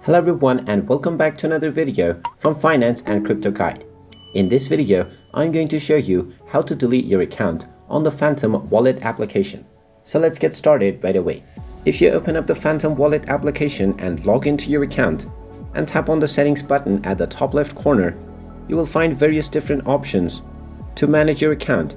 Hello everyone and welcome back to another video from Finance and Crypto Guide. In this video, I'm going to show you how to delete your account on the Phantom Wallet application. So let's get started right away. If you open up the Phantom Wallet application and log into your account and tap on the settings button at the top left corner, you will find various different options to manage your account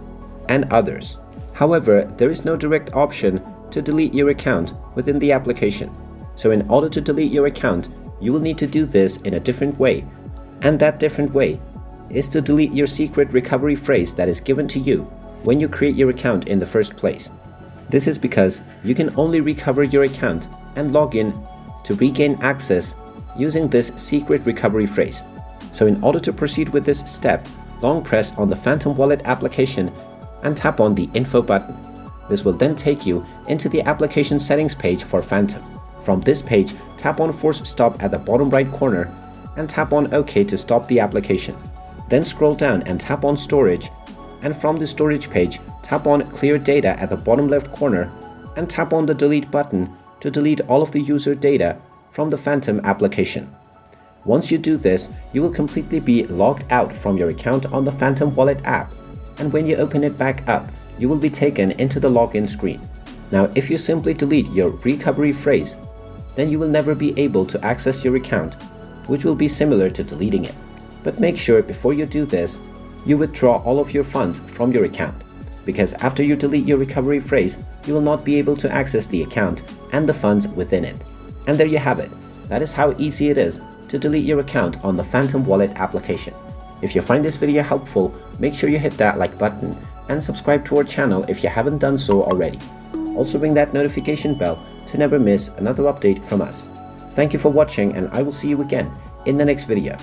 and others. However, there is no direct option to delete your account within the application. So in order to delete your account, you will need to do this in a different way. And that different way is to delete your secret recovery phrase that is given to you when you create your account in the first place. This is because you can only recover your account and log in to regain access using this secret recovery phrase. So in order to proceed with this step, long press on the Phantom Wallet application and tap on the Info button. This will then take you into the application settings page for Phantom. From this page, tap on Force Stop at the bottom right corner and tap on OK to stop the application. Then scroll down and tap on Storage, and from the storage page, tap on Clear Data at the bottom left corner and tap on the Delete button to delete all of the user data from the Phantom application. Once you do this, you will completely be logged out from your account on the Phantom Wallet app, and when you open it back up, you will be taken into the login screen. Now, if you simply delete your recovery phrase, then you will never be able to access your account, which will be similar to deleting it. But make sure before you do this, you withdraw all of your funds from your account, because after you delete your recovery phrase, you will not be able to access the account and the funds within it. And there you have it. That is how easy it is to delete your account on the Phantom Wallet application. If you find this video helpful, make sure you hit that like button and subscribe to our channel if you haven't done so already. Also ring that notification bell to never miss another update from us. Thank you for watching, and I will see you again in the next video.